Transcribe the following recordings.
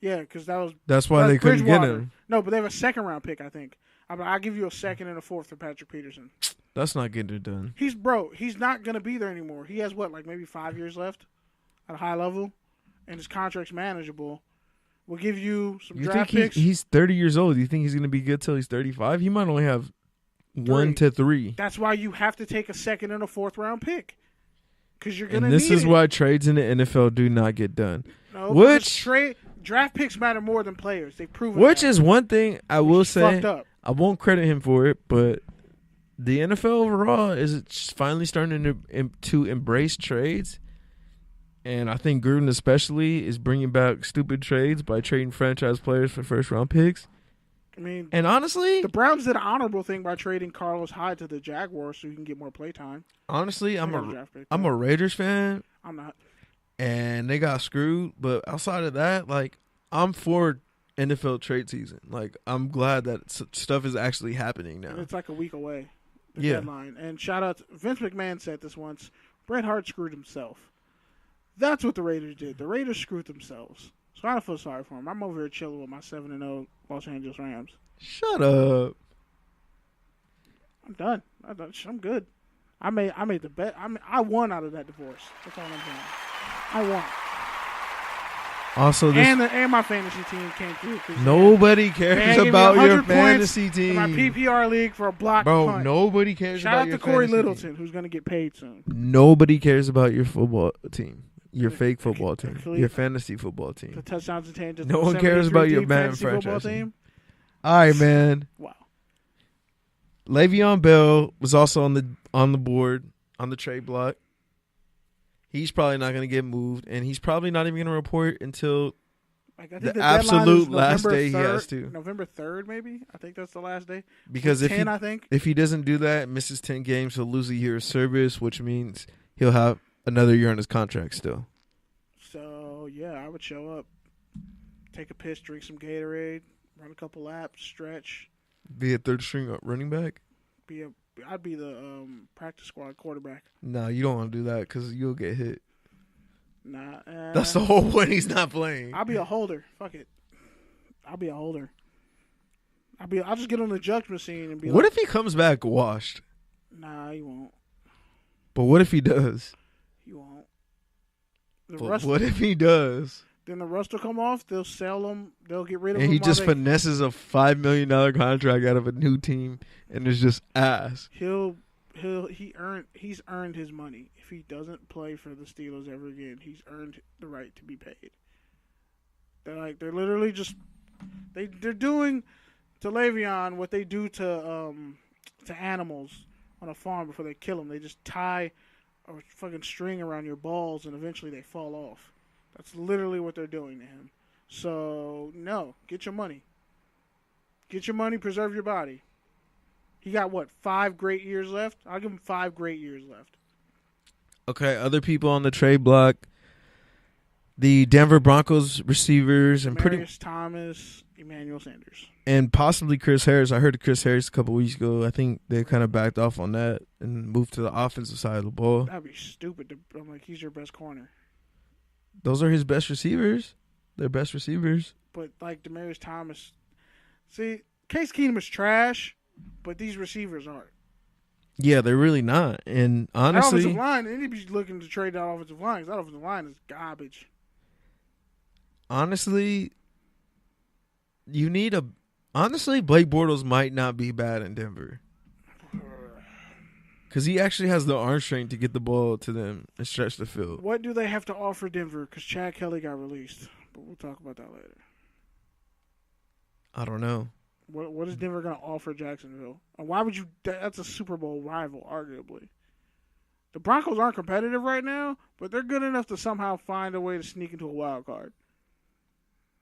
Yeah, because that's why they couldn't get him. No, but they have a second-round pick, I think. I'll give you a second and a fourth for Patrick Peterson. That's not getting it done. He's not going to be there anymore. He has, maybe 5 years left at a high level, and his contract's manageable. We'll give you some draft picks. He's 30 years old. Do you think he's going to be good till he's 35? He might only have 1 to 3. That's why you have to take a second and a fourth-round pick. Because you're going to need it. And this is why trades in the NFL do not get done. No, draft picks matter more than players. They've proven Which is one thing I will say. Fucked up. I won't credit him for it, but the NFL overall is finally starting to embrace trades. And I think Gruden especially is bringing back stupid trades by trading franchise players for first-round picks. I mean, and honestly, the Browns did an honorable thing by trading Carlos Hyde to the Jaguars so he can get more play time. Honestly, I'm a Raiders fan. I'm not. And they got screwed. But outside of that, I'm for NFL trade season. I'm glad that stuff is actually happening now. And it's a week away. The deadline. And shout out to Vince McMahon said this once. Bret Hart screwed himself. That's what the Raiders did. The Raiders screwed themselves. So I don't feel sorry for them. I'm over here chilling with my 7-0 Los Angeles Rams. Shut up. I'm done. I'm good. I made the bet. I won out of that divorce. That's all I'm saying. I won. Also, and my fantasy team came through. Nobody cares about your fantasy team. My PPR league for a block punt. Nobody cares about your fantasy team. Shout out to Corey Littleton, who's going to get paid soon. Nobody cares about your football team. Your fake football team. Your fantasy football team. The touchdowns and tangents. No one cares about your Madden franchise team. All right, man. Wow. Le'Veon Bell was also on the board on the trade block. He's probably not going to get moved, and he's probably not even going to report until the absolute last day 3rd, he has to. November 3rd, maybe? I think that's the last day. Because if he doesn't do that, misses 10 games, he'll lose a year of service, which means he'll have another year on his contract still. So, yeah, I would show up, take a piss, drink some Gatorade, run a couple laps, stretch. Be a third-string running back? I'd be the practice squad quarterback. No, you don't want to do that because you'll get hit. Nah. That's the whole point. He's not playing. I'll be a holder. Fuck it. I'll be a holder. I'll just get on the judge machine and be What if he comes back washed? Nah, he won't. But what if he does? He won't. What if he does? Then the rust will come off. They'll sell him. They'll get rid of him. And he just finesses a $5 million contract out of a new team, and it's just ass. He's earned his money. If he doesn't play for the Steelers ever again, he's earned the right to be paid. They're literally just they're doing to Le'Veon what they do to animals on a farm before they kill them. They just tie a fucking string around your balls, and eventually they fall off. That's literally what they're doing to him. So, no. Get your money. Get your money, preserve your body. He got, 5 great years left? I'll give him 5 great years left. Okay, other people on the trade block. The Denver Broncos receivers. And Thomas, Emmanuel Sanders. And possibly Chris Harris. I heard of Chris Harris a couple weeks ago. I think they kind of backed off on that and moved to the offensive side of the ball. That'd be stupid. I'm like, he's your best corner. Those are his best receivers. They're best receivers. But, Demaryius Thomas. See, Case Keenum is trash, but these receivers aren't. Yeah, they're really not. And honestly, that offensive line, they need to be looking to trade that offensive line because that offensive line is garbage. Honestly, Blake Bortles might not be bad in Denver. Because he actually has the arm strength to get the ball to them and stretch the field. What do they have to offer Denver? Because Chad Kelly got released. But we'll talk about that later. I don't know. What is Denver going to offer Jacksonville? And why would you... That's a Super Bowl rival, arguably. The Broncos aren't competitive right now, but they're good enough to somehow find a way to sneak into a wild card.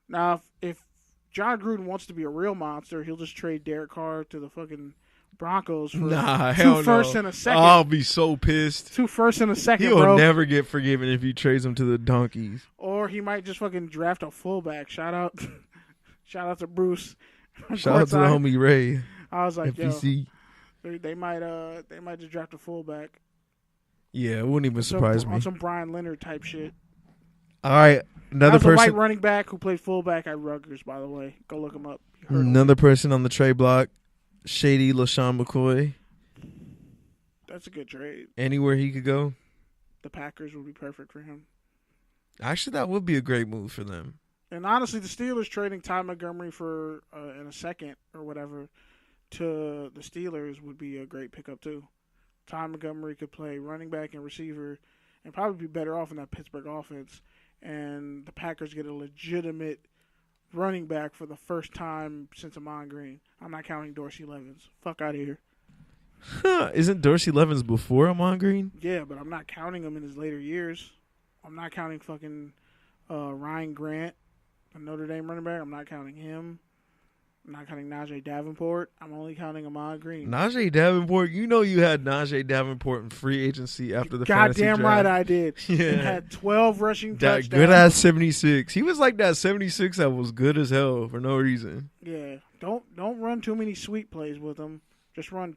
Now, if John Gruden wants to be a real monster, he'll just trade Derek Carr to the fucking... Broncos for 2 firsts and a second. I'll be so pissed. 2 firsts and a second, He'll never get forgiven if he trades him to the Donkeys. Or he might just fucking draft a fullback. Shout out to Bruce. Shout out to the homie Rae. I was like, FPC. Yo, they might just draft a fullback. Yeah, it wouldn't even surprise me. On some Brian Leonard type shit. All right, another That was a white person. running back who played fullback at Rutgers, by the way. Go look him up. You heard of him. Another person on the trade block, shady LaShawn McCoy. That's a good trade. Anywhere he could go. The Packers would be perfect for him. Actually, that would be a great move for them. And honestly, the Steelers trading Ty Montgomery for in a second or whatever to the Steelers would be a great pickup too. Ty Montgomery could play running back and receiver and probably be better off in that Pittsburgh offense. And the Packers get a legitimate running back for the first time since Amon Green. I'm not counting Dorsey Levens. Fuck out of here. Isn't Dorsey Levens before Amon Green? Yeah, but I'm not counting him in his later years. I'm not counting fucking Ryan Grant, a Notre Dame running back. I'm not counting him. I'm not counting Najee Davenport. I'm only counting Ahman Green. Najee Davenport, you know you had Najee Davenport in free agency after the fantasy Goddamn draft. right I did. Yeah. He had 12 rushing That touchdowns. good ass 76. He was like that 76 that was good as hell for no reason. Yeah. Don't run too many sweet plays with him. Just run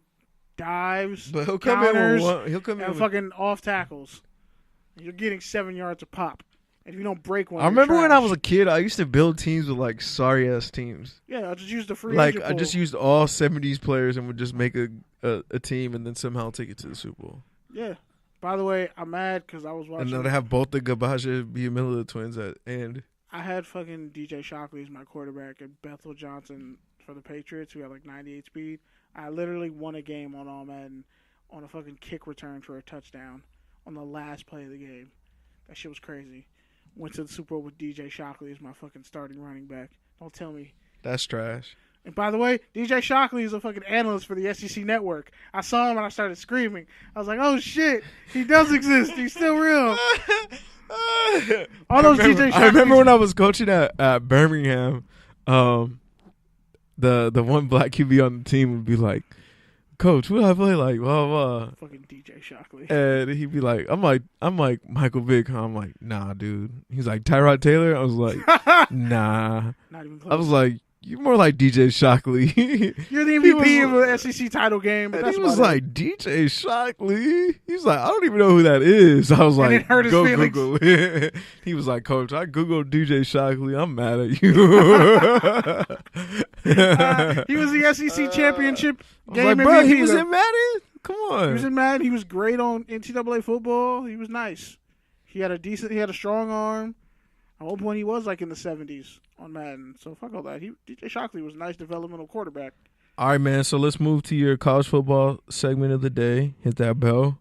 dives, But he'll come counters, in with one. He'll come in and with, fucking off tackles. You're getting 7 yards a pop. And if you don't break one, I remember when I trash. was a kid, I used to build teams with like sorry ass teams. Yeah, I just used the free Like agent I just pool. used all 70s players and would just make a team and then somehow take it to the Super Bowl. Yeah. By the way, I'm mad because I was And watching. then I have both the Gabaja Biamila twins at end. I had fucking DJ Shockley as my quarterback and Bethel Johnson for the Patriots, who had like 98 speed. I literally won a game on All Madden on a fucking kick return for a touchdown on the last play of the game. That shit was crazy. Went to the Super Bowl with DJ Shockley as my fucking starting running back. Don't tell me. That's trash. And by the way, DJ Shockley is a fucking analyst for the SEC Network. I saw him and I started screaming. I was like, oh shit, he does exist. He's still real. All those DJ Shockleys. I remember when I was coaching at Birmingham, the one black QB on the team would be like, Coach, what do I play like? Blah, blah. Fucking DJ Shockley. And he'd be like, I'm like Michael Vick. Huh? I'm like, nah, dude. He's like, Tyrod Taylor? I was like, nah. Not even close. I was like, you're more like DJ Shockley. You're the MVP of an SEC title game. But And that's he was about like, DJ Shockley? He was like, I don't even know who that is. I was And like, it hurt his go feelings. Google it. He was like, Coach, I Googled DJ Shockley. I'm mad at you. he was the SEC championship I was game like, MVP. bro, he was though. in Madden? Come on. He was in Madden. He was great on NCAA football. He was nice. He had a strong arm. At one point, he was like in the 70s on Madden. So fuck all that. DJ Shockley was a nice developmental quarterback. All right, man. So let's move to your college football segment of the day. Hit that bell.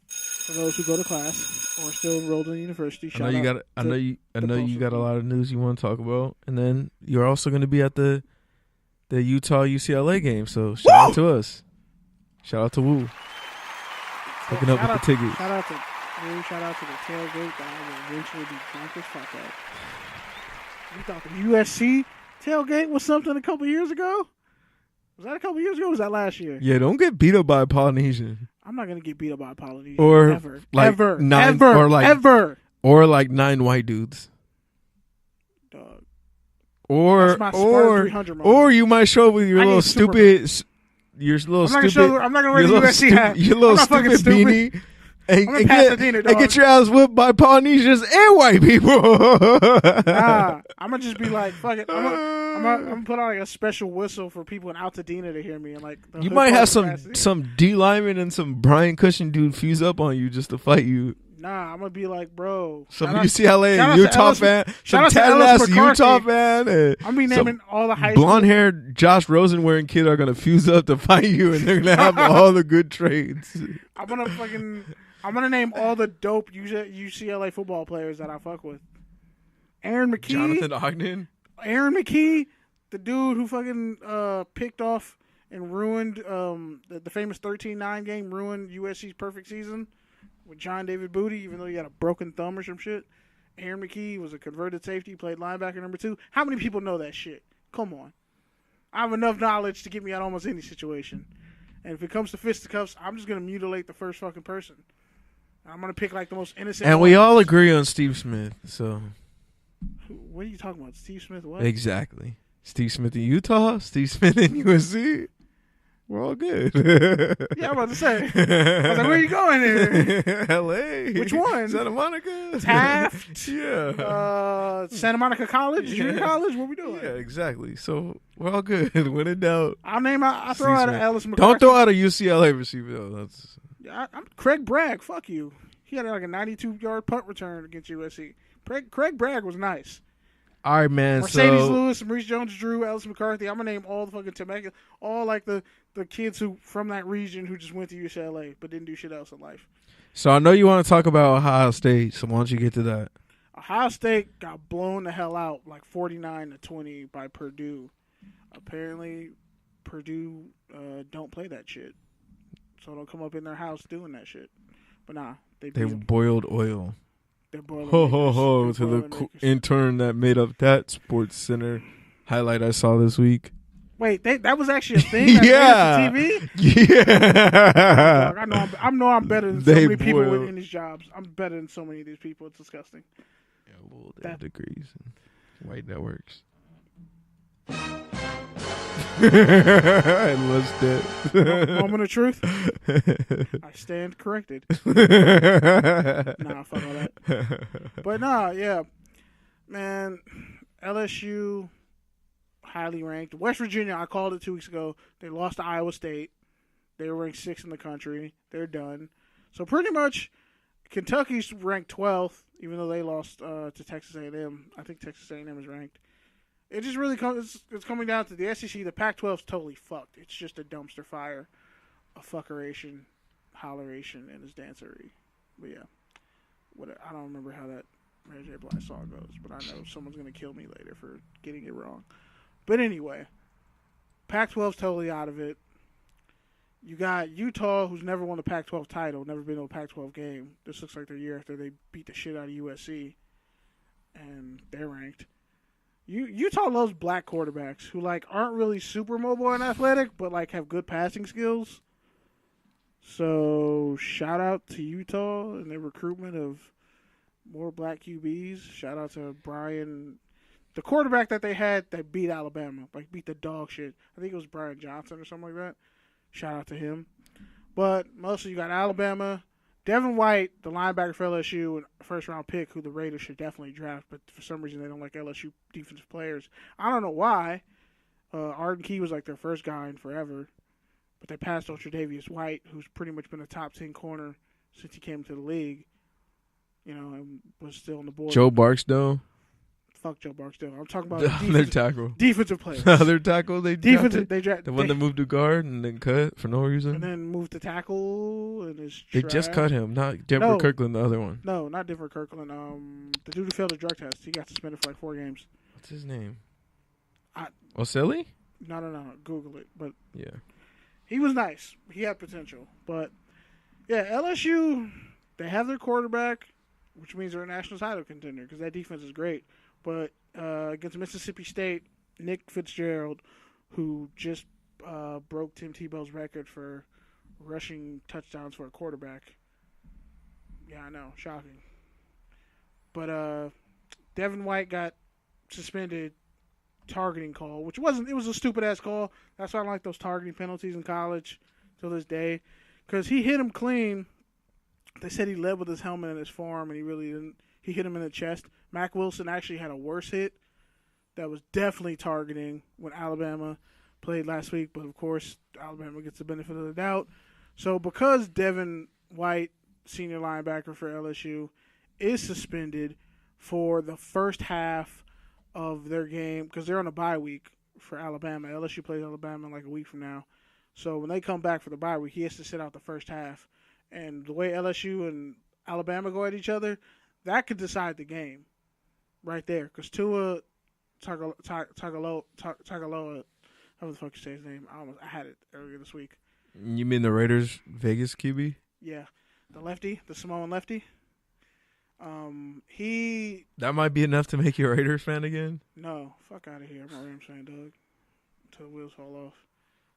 For those who go to class or are still enrolled in university, I know you got a lot of news you want to talk about, and then you're also going to be at the Utah UCLA game. So shout out to us. Shout out to Woo. Hooking up with the ticket. Shout out to the tailgate that I will eventually be drunk as fuck at. You thought the USC tailgate was something a couple years ago? Was that a couple years ago or was that last year? Yeah, don't get beat up by a Polynesian. I'm not going to get beat up by a Polynesian. Or ever. like ever. nine- ever. or like- ever. Or like 9 white dudes. Dog. Or That's my Spartan 300 moment. or you might show up with your I little need super- stupid, your little I'm not stupid. going to wear your the little USC stu- hat. Your little I'm not fucking stupid beanie. And, I'm in Pasadena, dog. get your ass whipped by Polynesians and white people. Nah, I'm going to just be like, fuck it. I'm gonna put on like a special whistle for people in Altadena to hear me. And like the You hood might part have of Pasadena. some D lineman and some Brian Cushing dude fuse up on you just to fight you. Nah, I'm gonna be like, bro. Some shout out- UCLA shout out and to Utah Ellis- fan, shout some out to tatted Ellis ass McCarthy. Utah fan, and I'm be some naming all the high school. blonde haired Josh Rosen wearing kid are gonna fuse up to fight you, and they're gonna have all the good trades. I'm gonna name all the dope UCLA football players that I fuck with. Aaron McKee. Jonathan Ogden. Aaron McKee, the dude who fucking picked off and ruined the famous 13-9 game, ruined USC's perfect season with John David Booty, even though he had a broken thumb or some shit. Aaron McKee was a converted safety, played linebacker number 2. How many people know that shit? Come on. I have enough knowledge to get me out of almost any situation. And if it comes to fisticuffs, I'm just going to mutilate the first fucking person. I'm going to pick like the most innocent And we one. all agree on Steve Smith. So What are you talking about? Steve Smith what? exactly, Steve Smith in Utah, Steve Smith in USC. we're all good. Yeah, I'm about to say. I was like, where are you going here? L.A. Which one? Santa Monica. Taft. Yeah. Santa Monica College. Junior college. What we doing? Yeah, exactly. So we're all good. When in doubt, I'll throw out an Ellis McCarthy. don't throw out a UCLA receiver though. That's. I'm Craig Bragg. Fuck you. He had like a 92-yard punt return against USC. Craig Bragg was nice. All right, man. Mercedes Lewis, Maurice Jones-Drew, Ellis McCarthy. I'm gonna name all the fucking Temecula, all like the kids who from that region who just went to UCLA but didn't do shit else in life. So I know you want to talk about Ohio State. So why don't you get to that? Ohio State got blown the hell out, like 49-20 by Purdue. Apparently, Purdue don't play that shit, so don't come up in their house doing that shit. But nah, they boiled oil. They're boiling. To the intern that made up that Sports Center highlight I saw this week. Wait, that was actually a thing? Yeah. TV? Yeah. I know I'm better than so many people in these jobs. I'm better than so many of these people. It's disgusting. Yeah, well, they have degrees and white networks. I lost it. Moment of truth. I stand corrected. Nah, fuck all that. But nah, yeah. Man, LSU, highly ranked. West Virginia, I called it 2 weeks ago. They lost to Iowa State. They were ranked 6th in the country. They're done. So pretty much, Kentucky's ranked 12th, even though they lost to Texas A&M. I think Texas A&M is ranked. It just really comes. It's coming down to the SEC. The Pac-12 is totally fucked. It's just a dumpster fire, a fuckeration, holleration, and his dancery. But yeah, I don't remember how that Mary J. Blige song goes, but I know someone's gonna kill me later for getting it wrong. But anyway, Pac-12's totally out of it. You got Utah, who's never won a Pac-12 title, never been to a Pac-12 game. This looks like their year after they beat the shit out of USC, and they're ranked. Utah loves black quarterbacks who like aren't really super mobile and athletic, but like have good passing skills. So shout out to Utah and their recruitment of more black QBs. Shout out to Brian, the quarterback that they had that beat Alabama, like beat the dog shit. I think it was Brian Johnson or something like that. Shout out to him. But mostly you got Alabama. Devin White, the linebacker for LSU, and first-round pick, who the Raiders should definitely draft, but for some reason they don't like LSU defensive players. I don't know why. Arden Key was like their first guy in forever, but they passed on Tre'Davious White, who's pretty much been a top 10 corner since he came to the league, and was still on the board. Joe Barksdale. Fuck Joe Barksdale. I'm talking about their tackle. Defensive players. Their tackle they drafted? The one that moved to guard and then cut for no reason? And then moved to tackle and is They just cut him, not Denver Kirkland, the other one. No, not Denver Kirkland. The dude who failed a drug test. He got suspended for like 4 games. What's his name? Oselli? No. Google it. But yeah. He was nice. He had potential. But, yeah, LSU, they have their quarterback, which means they're a national title contender because that defense is great. But against Mississippi State, Nick Fitzgerald, who just broke Tim Tebow's record for rushing touchdowns for a quarterback. Yeah, I know. Shocking. But Devin White got suspended targeting call, which it was a stupid-ass call. That's why I don't like those targeting penalties in college till this day. Because he hit him clean. They said he led with his helmet and his forearm, and he really didn't. He hit him in the chest. Mack Wilson actually had a worse hit that was definitely targeting when Alabama played last week. But, of course, Alabama gets the benefit of the doubt. So because Devin White, senior linebacker for LSU, is suspended for the first half of their game, because they're on a bye week for Alabama. LSU plays Alabama like a week from now. So when they come back for the bye week, he has to sit out the first half. And the way LSU and Alabama go at each other, that could decide the game right there. Because Tua Tagovailoa, how the fuck you say his name? I had it earlier this week. You mean the Raiders Vegas QB? Yeah. The lefty, the Samoan lefty. That might be enough to make you a Raiders fan again? No. Fuck out of here. I'm a Rams fan, dog. Until the wheels fall off.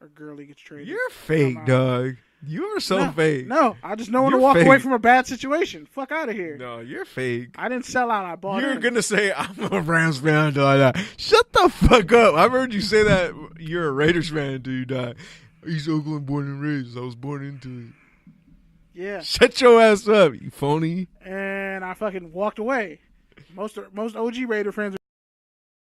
Or Gurley gets traded. You're fake, dog. You are so fake. No, I just know when to walk away from a bad situation. Fuck out of here. No, you're fake. I didn't sell out. I bought You're going to say, I'm a Rams fan, dog. Shut the fuck up. I've heard you say that you're a Raiders fan until you die. East Oakland born and raised. I was born into it. Yeah. Shut your ass up, you phony. And I fucking walked away. Most OG Raider fans